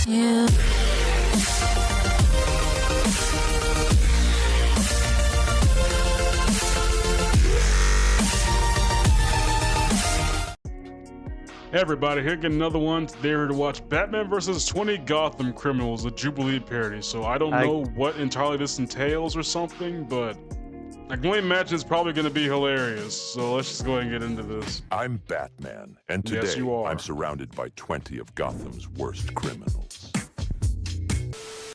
you. Hey everybody, here again another one. Today we're here to watch Batman vs 20 Gotham Criminals, a Jubilee parody. So I don't know what entirely this entails or something, but I can only imagine it's probably going to be hilarious. So let's just go ahead and get into this. I'm Batman, and today Yes, you are. I'm surrounded by 20 of Gotham's worst criminals.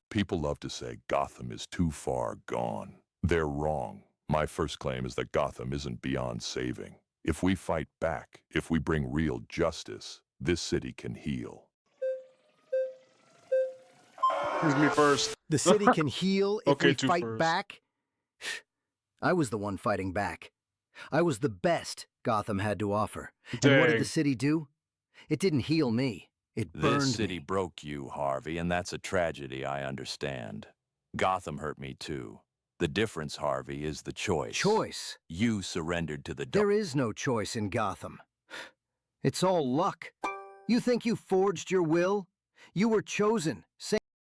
People love to say Gotham is too far gone. They're wrong. My first claim is that Gotham isn't beyond saving. If we fight back, if we bring real justice, this city can heal. Here's me first. The city can heal if we fight first. back? I was the one fighting back. I was the best Gotham had to offer. Dang. And what did the city do? It didn't heal me. It burned This city me. broke you, Harvey, and that's a tragedy I understand. Gotham hurt me too. The difference, Harvey, is the choice. Choice? You surrendered to the There is no choice in Gotham. It's all luck. You think you forged your will? You were chosen.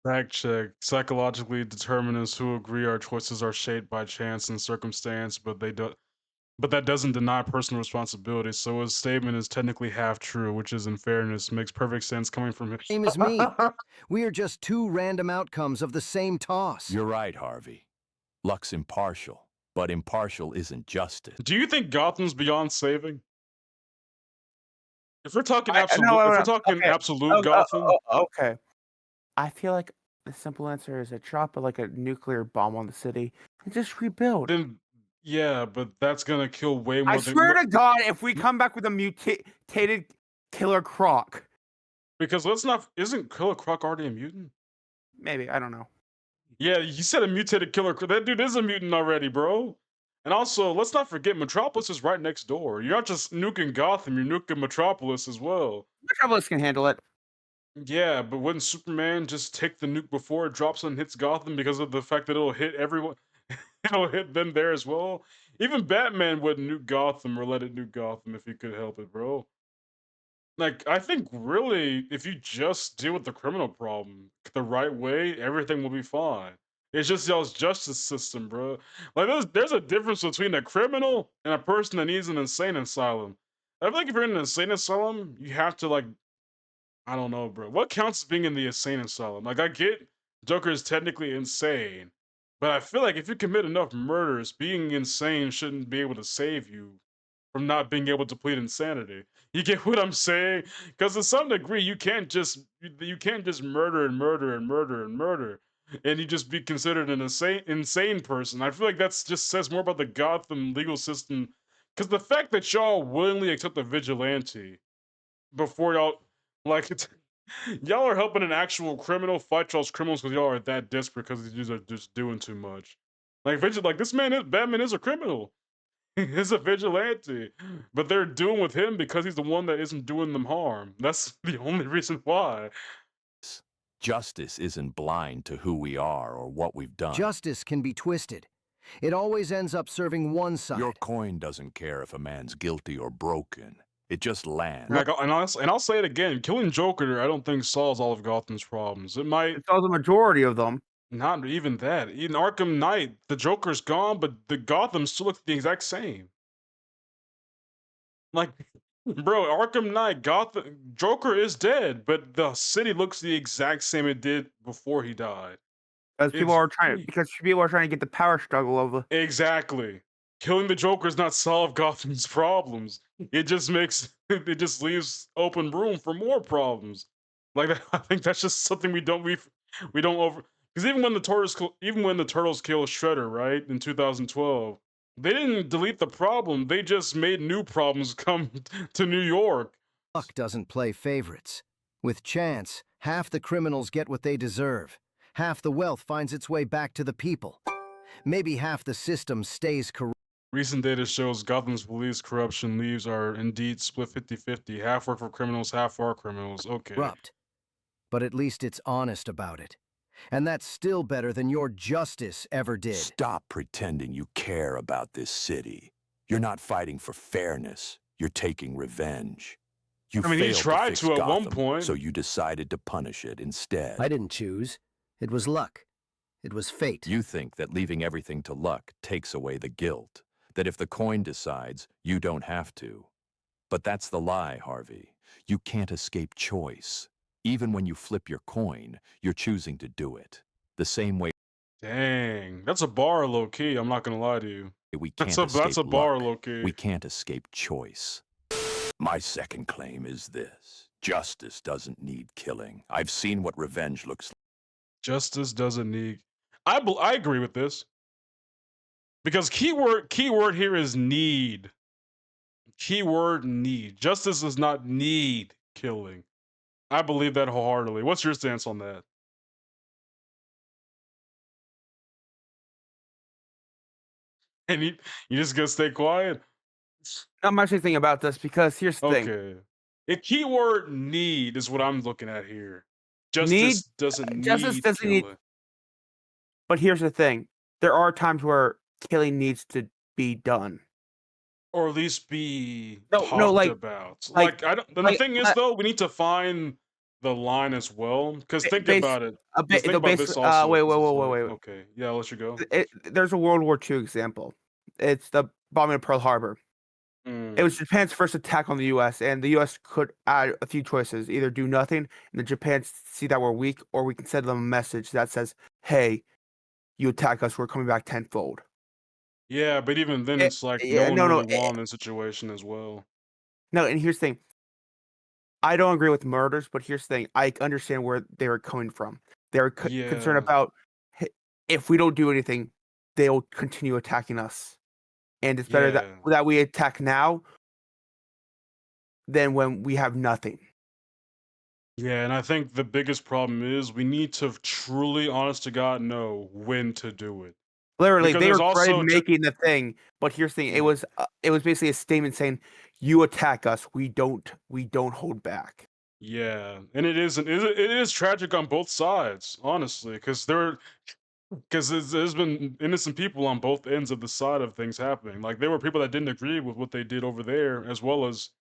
Fact check. Psychologically, determinists who agree our choices are shaped by chance and circumstance, but that doesn't deny personal responsibility. So his statement is technically half true, which is, in fairness, makes perfect sense coming from him. Same as me. We are just two random outcomes of the same toss. You're right, Harvey. Luck's impartial, but impartial isn't justice. Do you think Gotham's beyond saving? If we're talking absolute, Gotham. Okay. I feel like the simple answer is a drop of like a nuclear bomb on the city and just rebuild. Then, yeah, but that's gonna kill way more. I swear to God, if we come back with a mutated Killer Croc. Because isn't Killer Croc already a mutant? Maybe, I don't know. Yeah, you said a mutated Killer Croc. That dude is a mutant already, bro. And also, let's not forget, Metropolis is right next door. You're not just nuking Gotham, you're nuking Metropolis as well. Metropolis can handle it. Yeah, but wouldn't Superman just take the nuke before it drops and hits Gotham because of the fact that it'll hit everyone? It'll hit them there as well. Even Batman wouldn't nuke Gotham or let it nuke Gotham if he could help it, bro. Like, I think really, if you just deal with the criminal problem the right way, everything will be fine. It's just y'all's justice system, bro. Like, there's a difference between a criminal and a person that needs an insane asylum. I feel like if you're in an insane asylum, you have to, like, I don't know, bro. What counts as being in the insane asylum? Like, I get Joker is technically insane, but I feel like if you commit enough murders, being insane shouldn't be able to save you from not being able to plead insanity. You get what I'm saying? Because to some degree, you can't just murder and murder and murder and murder, and you just be considered an insane person. I feel like that's just says more about the Gotham legal system. Because the fact that y'all willingly accept a vigilante before y'all, like, y'all are helping an actual criminal fight y'all's criminals because y'all are that desperate because these dudes are just doing too much. Like, Batman is a criminal. He's a vigilante, but they're doing with him because he's the one that isn't doing them harm. That's the only reason why. Justice isn't blind to who we are or what we've done. Justice can be twisted. It always ends up serving one side. Your coin doesn't care if a man's guilty or broken. It just lands. Like, and I'll say it again, killing Joker I don't think solves all of Gotham's problems. It might. It solves the majority of them. Not even that. In Arkham Knight, the Joker's gone, but the Gotham still looks the exact same. Like, bro, Arkham Knight, Joker is dead, but the city looks the exact same it did before he died. Because people are trying to get the power struggle over. Exactly. Killing the Joker does not solve Gotham's problems. It just leaves open room for more problems. Like, I think that's just something we don't over. Because even when the Turtles kill Shredder, right, in 2012, they didn't delete the problem. They just made new problems come to New York. Luck doesn't play favorites. With chance, half the criminals get what they deserve. Half the wealth finds its way back to the people. Maybe half the system stays corrupt. Recent data shows Gotham's police corruption leaves are indeed split 50-50. Half work for criminals, half are criminals. Okay. But at least it's honest about it. And that's still better than your justice ever did. Stop pretending you care about this city. You're not fighting for fairness. You're taking revenge. You I mean, he failed to tried fix to at one Gotham, point. so you decided to punish it instead. I didn't choose. It was luck. It was fate. You think that leaving everything to luck takes away the guilt, that if the coin decides, you don't have to. But that's the lie, Harvey. You can't escape choice. Even when you flip your coin, you're choosing to do it. The same way Dang, that's a bar, low key. I'm not gonna lie to you. we That's can't a escape bar, luck. low key. We can't escape choice. My second claim is this. Justice doesn't need killing. I've seen what revenge looks like. Justice doesn't need. I agree with this because keyword here is need. Keyword need. Justice does not need killing. I believe that wholeheartedly. What's your stance on that? And you just gonna stay quiet? I'm actually thinking about this because here's the thing. Okay. A keyword need is what I'm looking at here. Need Justice doesn't justice need doesn't need, killing. but here's the thing. There are times where killing needs to be done. Or at least be No, talked about. like, Like, I don't. And the like, thing is, though, we need to find the line as well. Because think base, about it. Because think about this wait, also. Because it's like, wait. okay, yeah, I'll let you go. There's a World War II example. It's the bombing of Pearl Harbor. It was Japan's first attack on the U.S., and the U.S. could add a few choices: either do nothing, and the Japan see that we're weak, or we can send them a message that says, "Hey, you attack us, we're coming back tenfold." Yeah, but even then, it's like no Yeah, one really won in the situation as well. no. And here's the thing: I don't agree with murders, but here's the thing: I understand where they were coming from. They were concerned Yeah, about, "Hey, if we don't do anything, they'll continue attacking us, and it's better that yeah. we attack now than when we have nothing." Yeah, and I think the biggest problem is we need to truly, honest to God, know when to do it. Literally, Because they there's regretted also just. making the thing, but here's the thing: it was basically a statement saying, "You attack us, we don't hold back." Yeah, and it is tragic on both sides, honestly, because there's been innocent people on both ends of the side of things happening. Like there were people that didn't agree with what they did over there as well as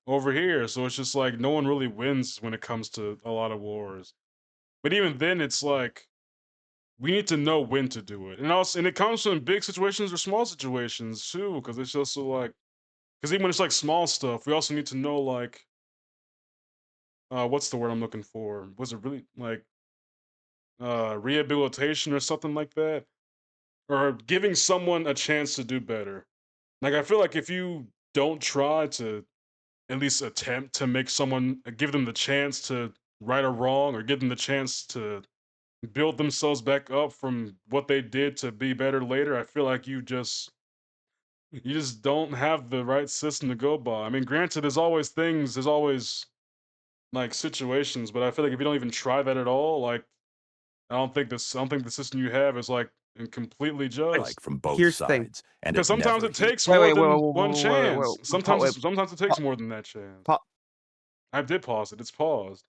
over here. So it's just like no one really wins when it comes to a lot of wars. But even then, it's like we need to know when to do it, and it comes from big situations or small situations too. Because it's just so like because even when it's like small stuff, we also need to know like what's the word I'm looking for? Was it really like rehabilitation or something like that? Or giving someone a chance to do better. Like I feel like if you don't try to at least attempt to make someone give them the chance to right a wrong or give them the chance to build themselves back up from what they did to be better later, I feel like you just don't have the right system to go by. I mean, granted, there's always like situations, but I feel like if you don't even try that at all, like I don't think the system you have is like completely But just. From both here's the thing: sides, and Because it sometimes never it heals. takes wait, more wait, wait, than wait, one wait, wait, chance. wait, wait, Sometimes it takes pa- more than that chance. pa- I did pause it. It's paused.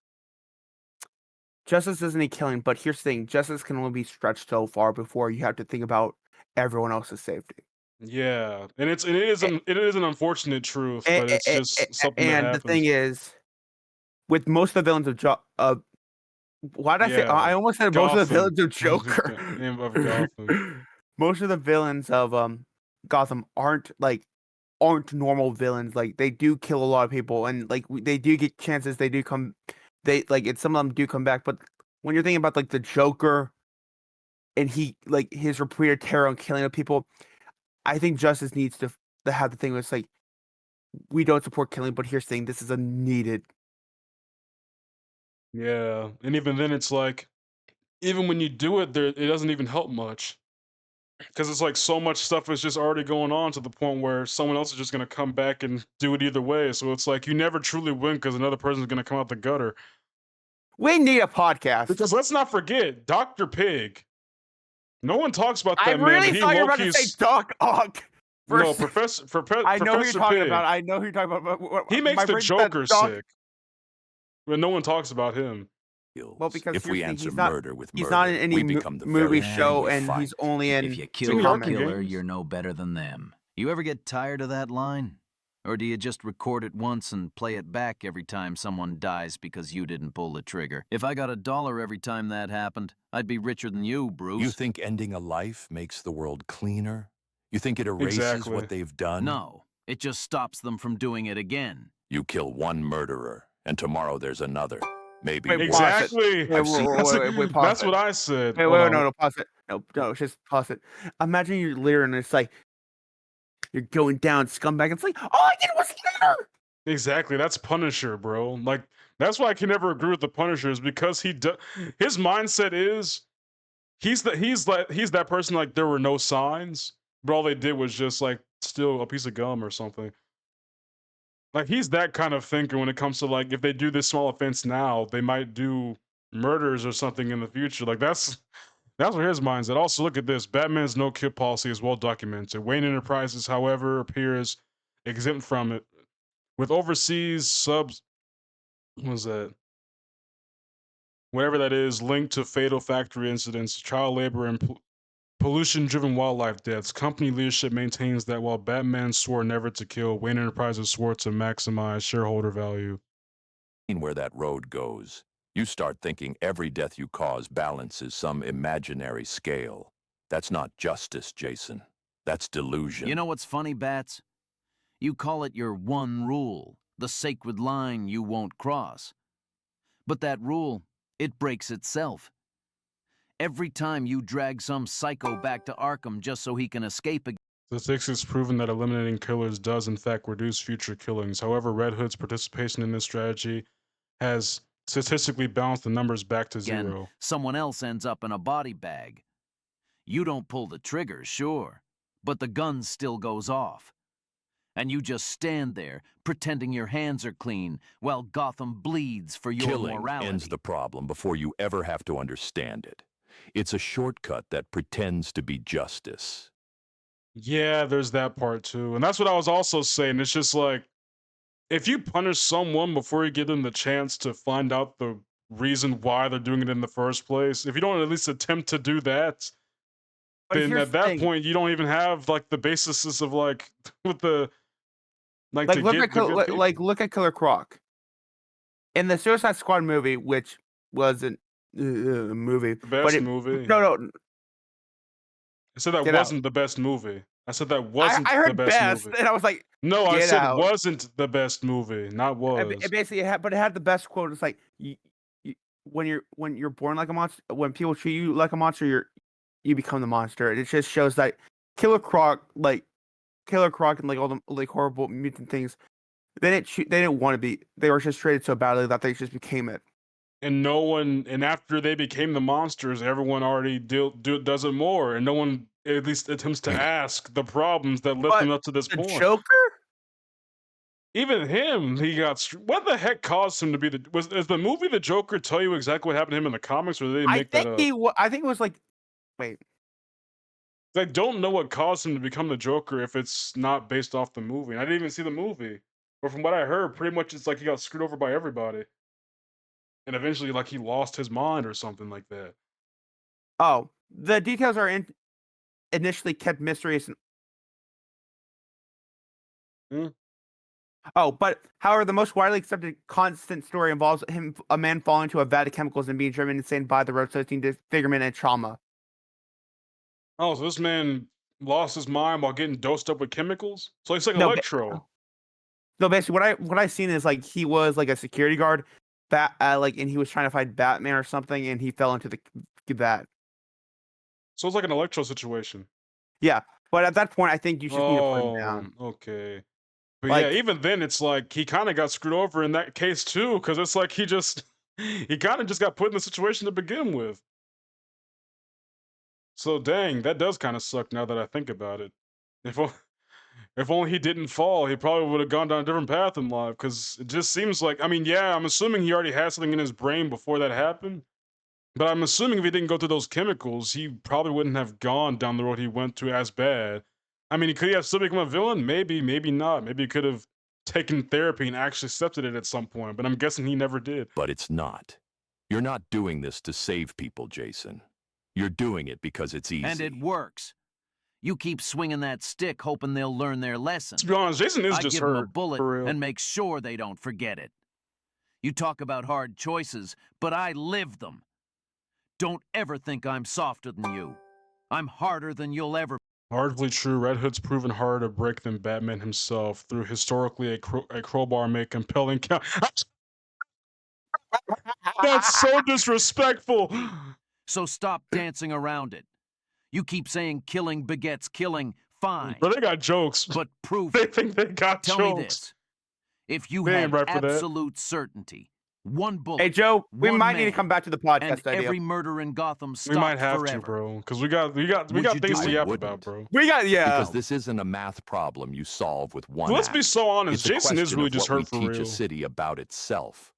justice doesn't need killing. But here's the thing: justice can only be stretched so far before you have to think about everyone else's safety. Yeah, and it is an unfortunate truth, but it's just something that And the thing happens. is, with most of the villains of why did I say? Yeah, I almost said most of the Gotham villains of Joker. of Gotham. Most of the villains of Gotham aren't normal villains. Like they do kill a lot of people, and like they do get chances. They do come. They like it. Some of them do come back, but when you're thinking about like the Joker and he like his repeated terror and killing of people, I think justice needs to have the thing where it's like we don't support killing, but here's the thing: this is a needed. Yeah, and even then, it's like even when you do it, it doesn't even help much because it's like so much stuff is just already going on to the point where someone else is just gonna come back and do it either way. So it's like you never truly win because another person's gonna come out the gutter. We need a podcast. Because let's not forget Dr. Pig. No one talks about I that man, but really he thought you were low about to say key's Doc Ock. no Versus, I know who you're Professor talking Pig. about. I know who you're talking about. He makes My the brain said Joker Doc. sick, but no one talks about him. Well, because If here's we the thing: answer murder with he's not in murder, any we become the movie, very show, we and fight. he's only in If you in kill the the Arkham killer, games. you're no better than them. You ever get tired of that line? Or do you just record it once and play it back every time someone dies because you didn't pull the trigger? If I got $1 every time that happened, I'd be richer than you, Bruce. You think ending a life makes the world cleaner? You think it erases Exactly. what they've done? No, it just stops them from doing it again. You kill one murderer, and tomorrow there's another. Maybe Wait, more. pause it. Exactly. Wait, I've seen- wait, pause That's it. what I said. Wait, Hold wait, on. no, pause it. No, just pause it. Imagine you're leader and it's like, you're going down, scumbag. It's like, all I did was leader! Exactly. That's Punisher, bro. Like, that's why I can never agree with the Punisher, is because his mindset is he's that person, like, there were no signs, but all they did was just like steal a piece of gum or something. Like, he's that kind of thinker when it comes to, like, if they do this small offense now, they might do murders or something in the future. Like, that's where his mind's at. Also, look at this. Batman's no-kill policy is well documented. Wayne Enterprises, however, appears exempt from it. With overseas subs, what was that? Whatever that is, linked to fatal factory incidents, child labor, and pollution-driven wildlife deaths. Company leadership maintains that while Batman swore never to kill, Wayne Enterprises swore to maximize shareholder value. Where that road goes. You start thinking every death you cause balances some imaginary scale. That's not justice, Jason. That's delusion. You know what's funny, Bats? You call it your one rule, the sacred line you won't cross. But that rule, it breaks itself. Every time you drag some psycho back to Arkham just so he can escape again. Statistics has proven that eliminating killers does in fact reduce future killings. However, Red Hood's participation in this strategy has statistically balanced the numbers back to zero. Someone else ends up in a body bag. You don't pull the trigger, sure, but the gun still goes off. And you just stand there, pretending your hands are clean, while Gotham bleeds for your Killing morality. ends the problem before you ever have to understand it. It's a shortcut that pretends to be justice. Yeah, there's that part too. And that's what I was also saying. It's just like, if you punish someone before you give them the chance to find out the reason why they're doing it in the first place, if you don't at least attempt to do that, But then here's at the that thing. point you don't even have like the basis of like with the like, Like, to look get at the good people. look at Killer Croc. In the Suicide Squad movie, which wasn't a movie, The but best it movie. no, I said that get out. wasn't the best movie. I said that wasn't I the heard best best, movie. and I was like, No, I get said out. wasn't the best movie, not was. It basically had, but it had the best quote. It's like, when you're born like a monster, when people treat you like a monster, you become the monster. It just shows that Killer Croc, and like all the like horrible mutant things, they didn't want to be. They were just treated so badly that they just became it. And no one, and after they became the monsters, everyone already does it more, and no one at least attempts to ask the problems that led But them up to this the point. Joker, Even him, he got. What the heck caused him to be the? Is the movie The Joker tell you exactly what happened to him in the comics, or did they I make that think up? I think it was like, wait, I don't know what caused him to become the Joker if it's not based off the movie. And I didn't even see the movie, but from what I heard, pretty much it's like he got screwed over by everybody, and eventually, like, he lost his mind or something like that. oh, the details are initially kept mysterious. Hmm? Oh, but however, the most widely accepted constant story involves a man falling into a vat of chemicals and being driven insane by the road-associated disfigurement and trauma. Oh, so this man lost his mind while getting dosed up with chemicals? So he's like No, Electro. no, basically, what I seen is like he was like a security guard, and he was trying to fight Batman or something, and he fell into the vat. So it's like an Electro situation. Yeah, but at that point, I think you just need to put him Oh, down. okay. But yeah, Like, even then, it's like he kind of got screwed over in that case too, because it's like he kind of just got put in the situation to begin with. So dang, that does kind of suck now that I think about it. If if only he didn't fall, he probably would have gone down a different path in life. Because it just seems like, I mean, yeah, I'm assuming he already had something in his brain before that happened. But I'm assuming if he didn't go through those chemicals, he probably wouldn't have gone down the road he went to as bad. I mean, could he have still become a villain? Maybe, maybe not. Maybe he could have taken therapy and actually accepted it at some point. But I'm guessing he never did. But it's not. You're not doing this to save people, Jason. You're doing it because it's easy. And it works. You keep swinging that stick hoping they'll learn their lesson. To be honest, Jason is I just give them a hurt, bullet for real. and make sure they don't forget it. You talk about hard choices, but I live them. Don't ever think I'm softer than you. I'm harder than you'll ever be. Hardly true. Red Hood's proven harder to break than Batman himself. Through historically, a crowbar may compelling count. That's so disrespectful. So stop dancing around it. You keep saying killing begets killing. Fine. But they got jokes. But prove They it. think they got Tell jokes. me this. If you They ain't had right for that. absolute certainty, one bullet, Hey, Joe, we one might need to man, come back to the and podcast idea. every murder in Gotham We stopped might have forever. to, bro, because we got Would you things do to it? yap Wouldn't. about, bro. We got, yeah. Because this isn't a math problem you solve with one Let's be act. so honest. It's a Jason is question really of just what hurt for we teach real. a city about itself.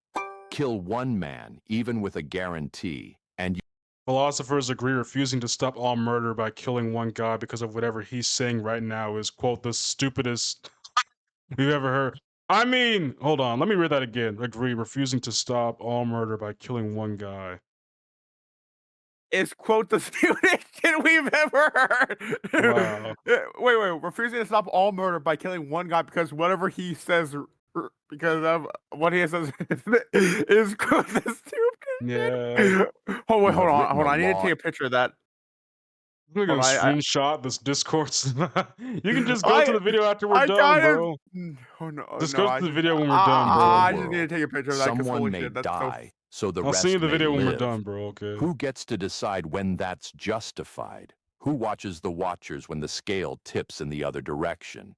Kill one man, even with a guarantee, and Philosophers agree refusing to stop all murder by killing one guy because of whatever he's saying right now is, quote, the stupidest we've ever heard. I mean, hold on, let me read that again. Agree, refusing to stop all murder by killing one guy. Is, quote, the stupidest shit we've ever heard. Wow. Wait, refusing to stop all murder by killing one guy because whatever he says, because of what he says is, quote, the stupidest. Yeah. Hold have on. written a I need to law- take a picture of that. I'm gonna Hold on, I- screenshot this discourse. You can just go to the video after we're done, kind of- bro. Oh no! Just no, go I to the just- video when we're done, bro. I just need to take a picture of that. 'Cause someone holy may shit, that's die, so the I'll rest see you in the may video when we're live. done, bro, okay? Who gets to decide when that's justified? Who watches the watchers when the scale tips in the other direction?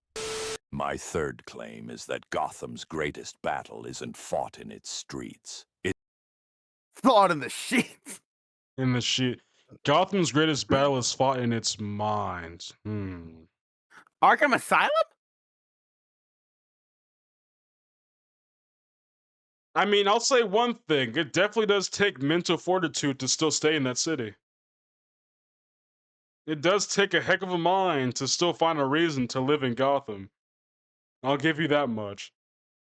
My third claim is that Gotham's greatest battle isn't fought in its streets. It's thought in the sheets. In the shit. Gotham's greatest battle is fought in its mind. Arkham Asylum? I mean, I'll say one thing. It definitely does take mental fortitude to still stay in that city. It does take a heck of a mind to still find a reason to live in Gotham. I'll give you that much.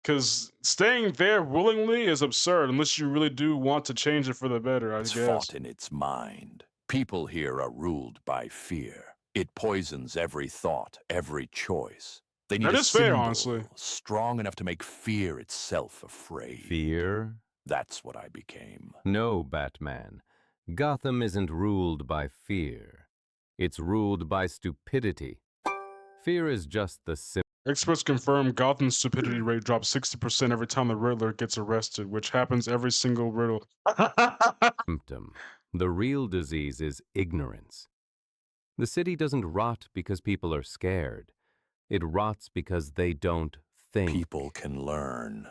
Because staying there willingly is absurd unless you really do want to change it for the better, I guess. fought in its mind. People here are ruled by fear. It poisons every thought, every choice. They need That a is fair, symbol honestly. strong enough to make fear itself afraid. Fear? That's what I became. No, Batman. Gotham isn't ruled by fear. It's ruled by stupidity. Fear is just the Experts confirm Gotham's stupidity rate drops 60% every time the Riddler gets arrested, which happens every single riddle. symptom. The real disease is ignorance. The city doesn't rot because people are scared. It rots because they don't think. People can learn.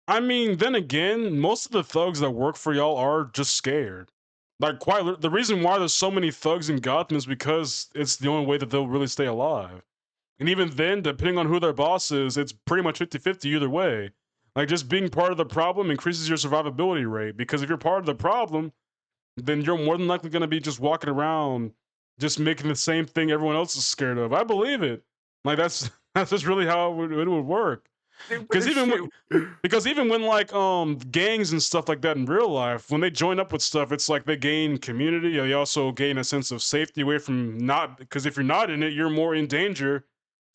I mean, then again, most of the thugs that work for y'all are just scared. Like, the reason why there's so many thugs in Gotham is because it's the only way that they'll really stay alive. And even then, depending on who their boss is, it's pretty much 50-50 either way. Like, just being part of the problem increases your survivability rate, because if you're part of the problem, then you're more than likely going to be just walking around just making the same thing everyone else is scared of. I believe it. Like, that's just really how it would work. Because even when like gangs and stuff like that in real life, when they join up with stuff, it's like they gain community. They also gain a sense of safety away from not, because if you're not in it, you're more in danger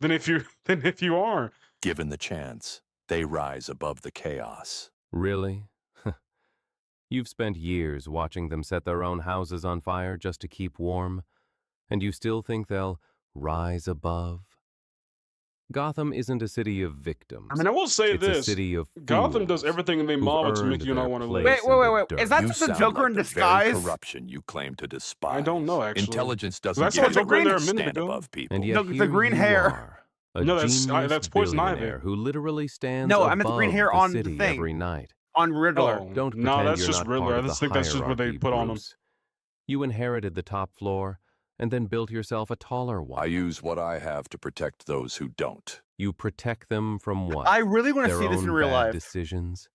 than if you are. Given the chance, they rise above the chaos. Really? You've spent years watching them set their own houses on fire just to keep warm, and you still think they'll rise above? Gotham isn't a city of victims. I mean, I will say It's this: a city of Gotham does fools everything in their who've model to make earned you not their want to place live. Wait, in the wait. dirt. Is that You just the sound Joker like in the very disguise? corruption you claim to despise. I don't know, actually. Intelligence doesn't That's give what you Joker in there a to minute stand ago. above people. And yet No, the here green you hair. are, a No, that's genius Poison Ivy. billionaire who literally stands No, above I meant the green hair the on the city thing. every night. On Riddler. Oh, Don't no, pretend that's you're just not Riddler. part I of just the think that's just what they hierarchy, put on him. Bruce. You inherited the top floor and then built yourself a taller I one. use what I have to protect those who don't. You protect them from what? I really want to Their see this in own real bad life. decisions.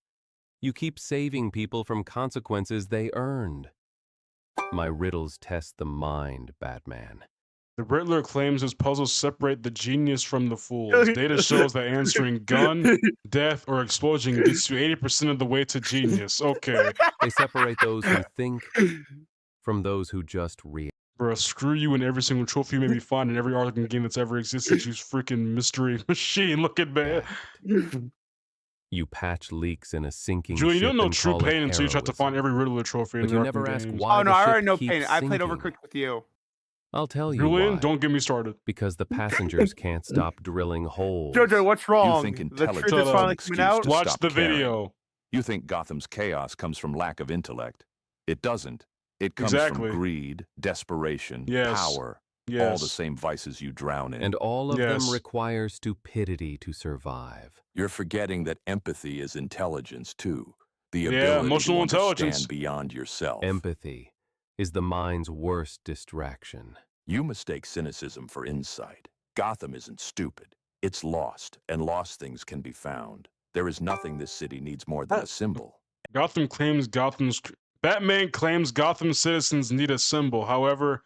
You keep saving people from consequences they earned. My riddles test the mind, Batman. The Riddler claims his puzzles separate the genius from the fools. Data shows that answering gun, death, or explosion gets you 80% of the way to genius. Okay. They separate those who think from those who just react. Bro, screw you and every single trophy you made me find in every Arkham game that's ever existed. You freaking mystery machine looking man. You patch leaks in a sinking Julie, you ship don't know and true call it pain until you try to find heroism. every Riddler trophy in But the you Arkham never ask games. why Oh no, the I ship already know keeps pain. I played sinking. Overcooked with you. I'll tell you Julian, why. don't get me started. Because the passengers can't stop drilling holes. Jojo, what's wrong? think The intelligence truth is is finally an coming excuse out. to Watch stop the caring. video. You think Gotham's chaos comes from lack of intellect. It doesn't. It comes Exactly. from greed, desperation, Yes. power, all Yes. the same vices you drown in. And all of them Yes. require stupidity to survive. You're forgetting that empathy is intelligence too. The Yeah, ability emotional to intelligence. understand beyond yourself. Empathy is the mind's worst distraction. You mistake cynicism for insight. Gotham isn't stupid. It's lost, and lost things can be found. There is nothing this city needs more than a symbol. Batman claims Gotham citizens need a symbol. However,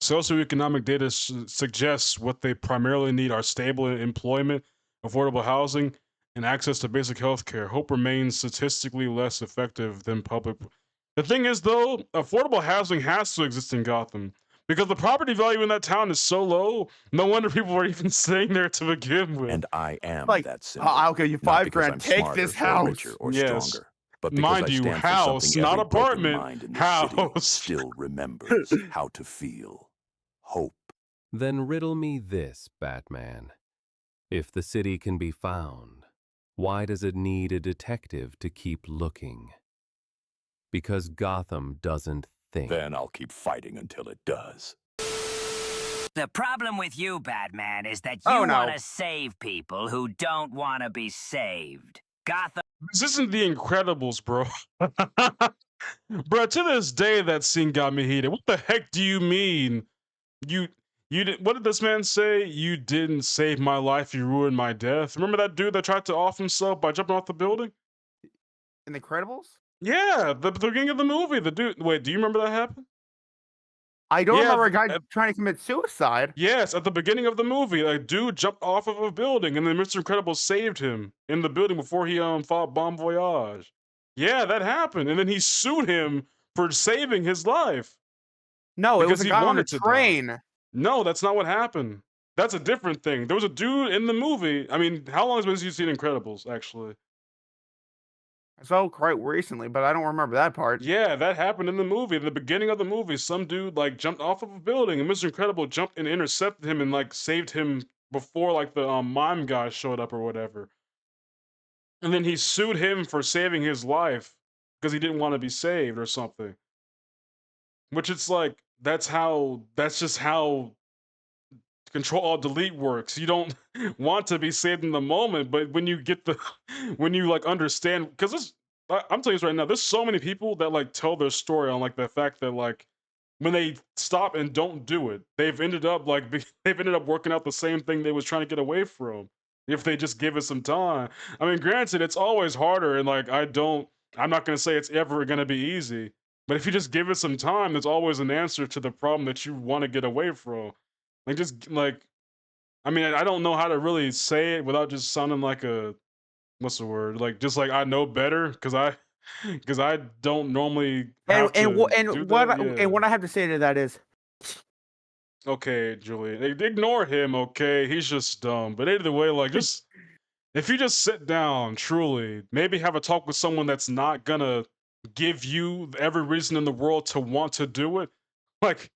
socioeconomic data suggests what they primarily need are stable employment, affordable housing, and access to basic health care. Hope remains statistically less effective than public. The thing is, though, affordable housing has to exist in Gotham. Because the property value in that town is so low, no wonder people are even staying there to begin with. And I am Like, that symbol. I'll give you Not $5 because grand. I'm Take smarter this or house. richer or Yes. stronger, but because Mind I you, stand house, for something not every broken apartment. mind in this city House. still remembers how to feel. Hope. Then riddle me this, Batman. If the city can be found, why does it need a detective to keep looking? Because Gotham doesn't think. Then I'll keep fighting until it does. The problem with you, Batman, is that you Oh, no. want to save people who don't want to be saved. Gotham. This isn't The Incredibles, bro. Bro, to this day, that scene got me heated. What the heck do you mean? You did, what did this man say? You didn't save my life, you ruined my death. Remember that dude that tried to off himself by jumping off the building? In The Incredibles? Yeah, the beginning of the movie. The dude. Wait, do you remember that happened? I don't Yeah, remember a guy trying to commit suicide. Yes, at the beginning of the movie, a dude jumped off of a building, and then Mr. Incredible saved him in the building before he fought Bon Voyage. Yeah, that happened, and then he sued him for saving his life. No, it was Because a he guy on the wanted to die. train. No, that's not what happened. That's a different thing. There was a dude in the movie. I mean, how long has it been since you've seen Incredibles, actually? I saw quite recently, but I don't remember that part. Yeah, that happened in the movie. In the beginning of the movie, some dude like jumped off of a building, and Mr. Incredible jumped and intercepted him and like saved him before like the mime guy showed up or whatever. And then he sued him for saving his life because he didn't want to be saved or something. Which it's like that's just how Control Alt Delete works. You don't want to be saved in the moment, but when you get the when you like understand, because this I'm telling you this right now, there's so many people that like tell their story on like the fact that like when they stop and don't do it, they've ended up like they've ended up working out the same thing they was trying to get away from if they just give it some time. I mean, granted, it's always harder, and like I'm not gonna say it's ever gonna be easy, but if you just give it some time, there's always an answer to the problem that you want to get away from. Like just like I mean, I don't know how to really say it without just sounding like a what's the word? Like just like I know better because I don't normally have to do that. And what I have to say to that is, Okay, Julian, ignore him. Okay, he's just dumb. But either way, like just if you just sit down, truly, maybe have a talk with someone that's not gonna give you every reason in the world to want to do it. Like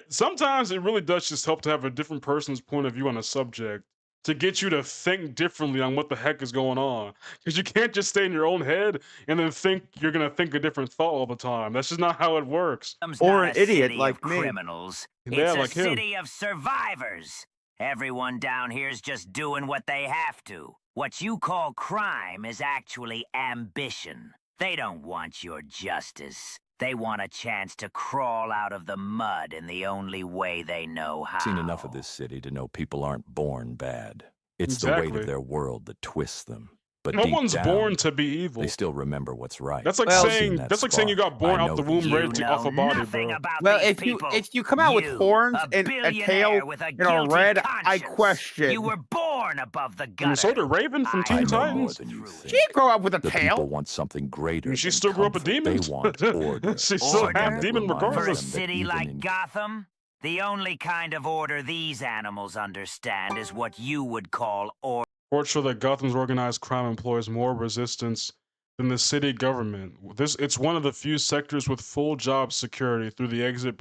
sometimes it really does just help to have a different person's point of view on a subject to get you to think differently on what the heck is going on. Because you can't just stay in your own head and then think you're gonna think a different thought all the time. That's just not how it works. Gotham's Or not an a idiot city like of me. criminals. Yeah, It's like a him. city of survivors. Everyone down here's just doing what they have to. What you call crime is actually ambition. They don't want your justice. They want a chance to crawl out of the mud in the only way they know how. I've seen enough of this city to know people aren't born bad. It's the Exactly. weight of their world that twists them. But No deep one's down, born to be evil. they still remember what's right. That's like Well, I've seen saying that that's like saying you spark. got born I out the know womb these ready You to know off a body, nothing bro. about well, these if people. you come out with horns a and a billionaire tail with a and a guilty red, I conscience. question. You were born above the gutter. And so did Raven from I Teen I know more Titans. than you Truly. think. She didn't grow up with a The tail. people want something greater And she than still grew up a comfort. demon. They want order. She still Order? had demon Remind For a regardless. them that city even like in Gotham, The only kind of order these animals understand is what you would call order. Reports show that Gotham's organized crime employs more resistance than the city government. It's one of the few sectors with full job security through the exit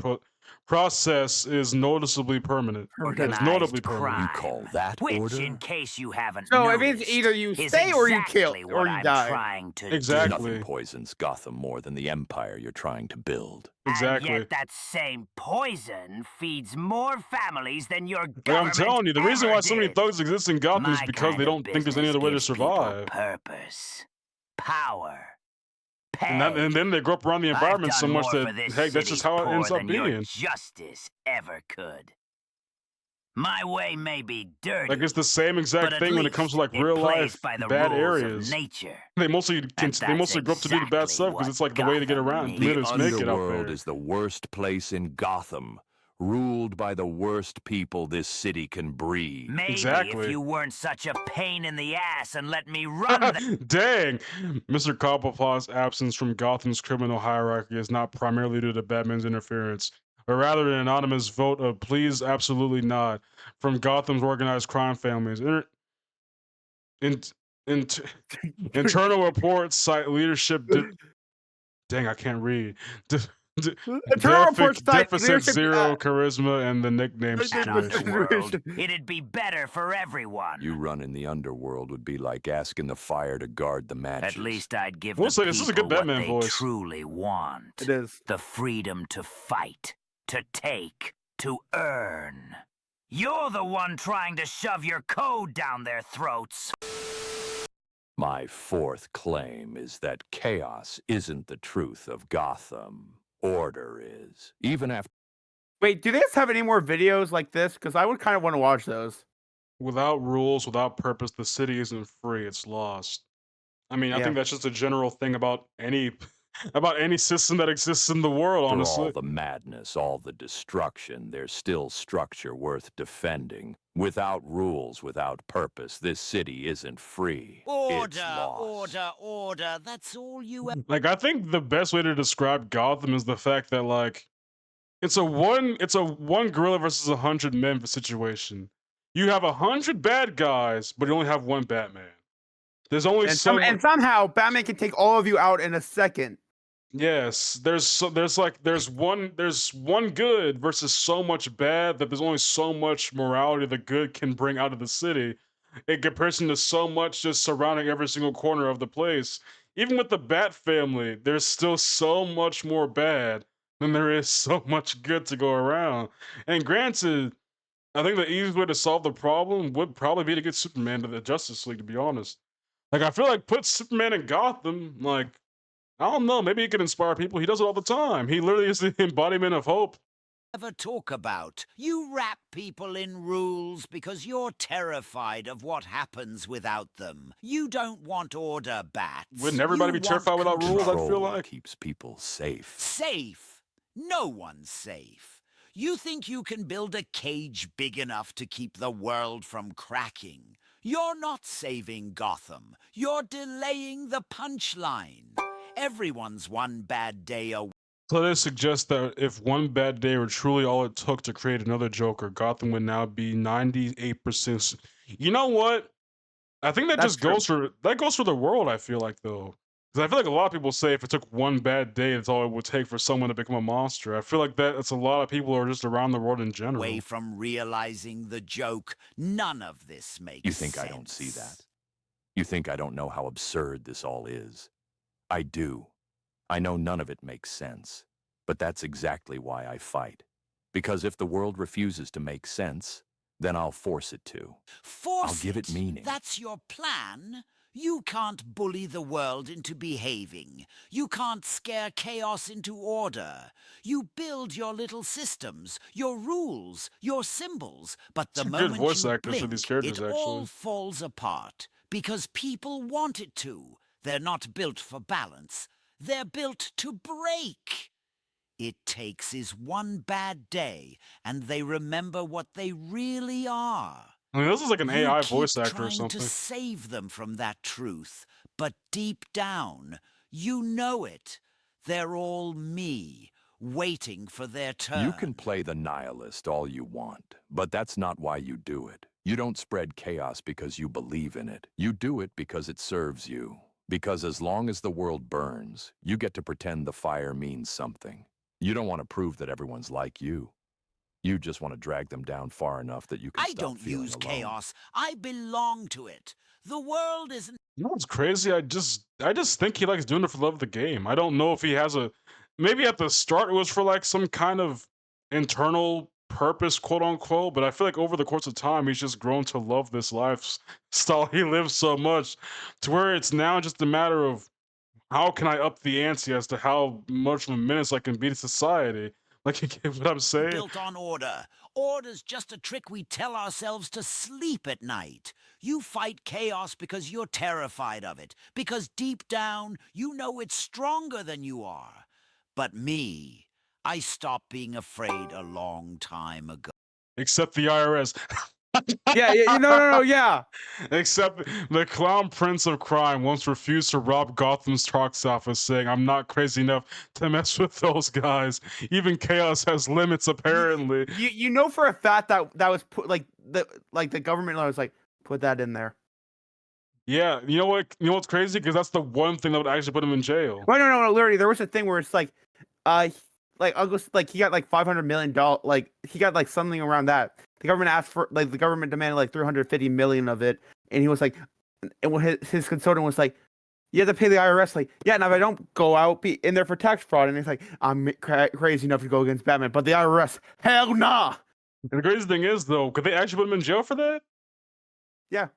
process is noticeably permanent. It's notably Organized permanent. You crime. call that Which, order? in case you haven't So it noticed, means either you is stay or you kill exactly or what you I'm die. trying to Exactly. Nothing poisons Gotham more than the empire you're trying to build. Exactly. And yet that same poison feeds more families than your Like I'm government telling you, the reason ever why so many did. thugs exist in Gotham is My because they kind of don't think there's any business other way to gives people survive. Purpose, power, pay. And then they grow up around the I've environment so done much more that, for this heck, that's just city's how it poor ends up than your being. justice ever could. My way may be dirty, Like, it's the same but exact at thing when it comes to, like, least it real plays life by the bad rules of areas. nature. They mostly And that's grow up to do the bad exactly stuff because what it's like the way to get Gotham around, needs. to The make it out underworld there. is the worst place in Gotham, ruled by the worst people this city can breed. Maybe Exactly. if you weren't such a pain in the ass and let me run the Dang! Mr. Cobblepot's absence from Gotham's criminal hierarchy is not primarily due to Batman's interference, but rather an anonymous vote of please absolutely not from Gotham's organized crime families. Internal reports cite dang, I can't read. Internal reports cite Deficit leadership, zero, charisma, and the nickname that underworld. situation. It'd be better for everyone. You running the underworld would be like asking the fire to guard the matches. At least I'd give We'll the say people this is a good what Batman they voice. truly want. It is. The freedom to fight, to take, to earn. You're the one trying to shove your code down their throats. My fourth claim is that chaos isn't the truth of Gotham. Order is. Even after Wait, do they guys have any more videos like this? Because I would kind of want to watch those. Without rules, without purpose, the city isn't free, it's lost. I mean, I Yeah. think that's just a general thing about any system that exists in the world, all honestly. the madness, all the destruction, there's still structure worth defending. Without rules, without purpose, this city isn't free. It's lost. Order. That's all you Like, I think the best way to describe Gotham is the fact that, like, it's a one gorilla versus 100 men situation. You have 100 bad guys, but you only have one Batman. There's only And somehow Batman can take all of you out in a second. Yes, there's one good versus so much bad that there's only so much morality the good can bring out of the city in comparison to so much just surrounding every single corner of the place. Even with the Bat family, there's still so much more bad than there is so much good to go around. And granted, I think the easiest way to solve the problem would probably be to get Superman to the Justice League, to be honest. Like, I feel like put Superman in Gotham, like, I don't know, maybe he could inspire people. He does it all the time. He literally is the embodiment of hope. Ever talk about. You wrap people in rules because you're terrified of what happens without them. You don't want order, Bats. Wouldn't everybody You be terrified want without rules, I feel Control like? keeps people safe. Safe. No one's safe. You think you can build a cage big enough to keep the world from cracking. You're not saving Gotham. You're delaying the punchline. Everyone's one bad day away. So they suggest that if one bad day were truly all it took to create another Joker, Gotham would now be 98%. You know what? I think that That's just goes for the world, I feel like, though. Because I feel like a lot of people say if it took one bad day, that's all it would take for someone to become a monster. I feel like that's a lot of people who are just around the world in general. Away from realizing the joke. None of this makes You think sense. I don't see that? You think I don't know how absurd this all is? I do. I know none of it makes sense. But that's exactly why I fight. Because if the world refuses to make sense, then I'll force it to. Force I'll give it meaning. That's your plan? You can't bully the world into behaving. You can't scare chaos into order. You build your little systems, your rules, your symbols, but the Some good moment voice you actors for blink, these characters, it all actually. falls apart because people want it to. They're not built for balance. They're built to break. It takes is one bad day, and they remember what they really are. I mean, this is like an You AI keep voice actor or trying something. to save them from that truth, but deep down, you know it. They're all me, waiting for their turn. You can play the nihilist all you want, but that's not why you do it. You don't spread chaos because you believe in it. You do it because it serves you. Because as long as the world burns, you get to pretend the fire means something. You don't want to prove that everyone's like you. You just want to drag them down far enough that you can I stop don't feeling use alone. chaos. I belong to it. The world isn't. You know what's crazy? I just think he likes doing it for the love of the game. I don't know if he has a, maybe at the start it was for like some kind of internal purpose, quote unquote, but I feel like over the course of time he's just grown to love this lifestyle he lives so much to where it's now just a matter of how can I up the ante as to how much of a menace I can be to society. Like, you get what I'm saying? Built on order. Order's just a trick we tell ourselves to sleep at night. You fight chaos because you're terrified of it, because deep down you know it's stronger than you are. But me, I stopped being afraid a long time ago. Except the IRS. Yeah, no, yeah. Except the clown prince of crime once refused to rob Gotham's tax office, saying, "I'm not crazy enough to mess with those guys. Even chaos has limits, apparently." You know for a fact that was put like the government was like, put that in there. Yeah, you know what? You know what's crazy? Because that's the one thing that would actually put him in jail. Well, no, literally, there was a thing where it's like, August, like he got like $500 million, like he got like something around that. The government asked for, like, the government demanded like 350 million of it, and he was like, and his consultant was like, you have to pay the IRS. Like, yeah, now if I don't go out, be in there for tax fraud, and he's like, I'm crazy enough to go against Batman, but the IRS, hell nah. And the crazy thing is, though, could they actually put him in jail for that? Yeah.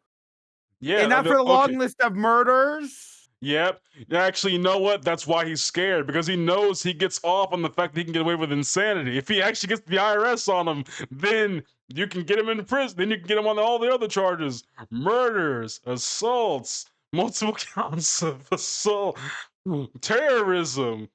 Yeah, And not for the long list of murders. Yep. Actually, you know what? That's why he's scared, because he knows he gets off on the fact that he can get away with insanity. If he actually gets the IRS on him, then you can get him in prison. Then you can get him on all the other charges: murders, assaults, multiple counts of assault, terrorism,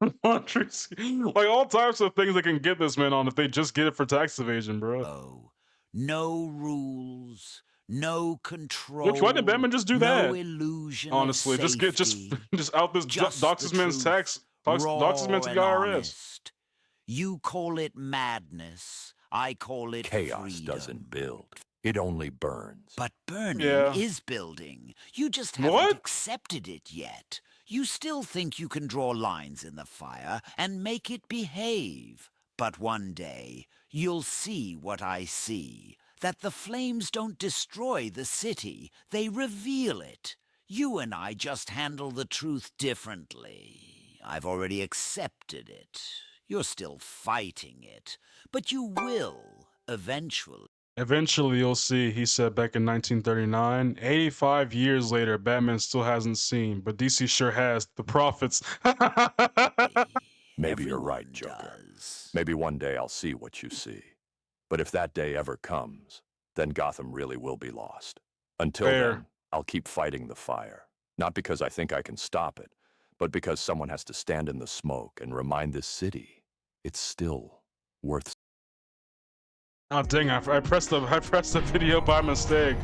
like all types of things that can get this man on if they just get it for tax evasion, bro. Oh, no rules. No control. Look, why didn't Batman just do that? No illusion. Honestly, of just out this dox this man's tax, dox this man to the IRS. Honest. You call it madness. I call it Chaos freedom. doesn't build. It only burns. But burning is building. You just haven't accepted it yet. You still think you can draw lines in the fire and make it behave. But one day, you'll see what I see. That the flames don't destroy the city, they reveal it. You and I just handle the truth differently. I've already accepted it. You're still fighting it, but you will, eventually. Eventually, you'll see, he said back in 1939. 85 years later, Batman still hasn't seen, but DC sure has. The profits. Maybe you're right, Joker. Maybe one day I'll see what you see. But if that day ever comes, then Gotham really will be lost. Until then, I'll keep fighting the fire. Not because I think I can stop it, but because someone has to stand in the smoke and remind this city it's still worth. Oh dang! I pressed the video by mistake.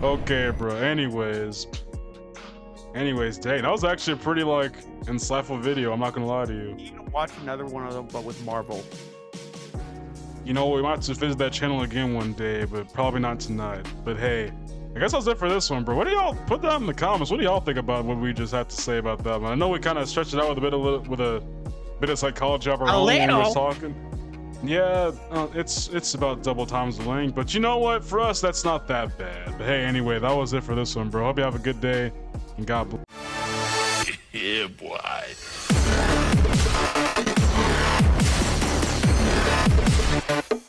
Okay, bro. Anyways, dang, that was actually a pretty insightful video. I'm not gonna lie to you. You can watch another one of them, but with Marvel. You know, we might have to visit that channel again one day, but probably not tonight. But hey, I guess that's it for this one, bro. What do y'all put that in the comments? What do y'all think about what we just had to say about that one? I know we kind of stretched it out with a bit of psychology of our own when we were talking. Yeah, it's about double times the length, but you know what? For us, that's not that bad. But hey, anyway, that was it for this one, bro. Hope you have a good day, and God bless. Yeah, boy. You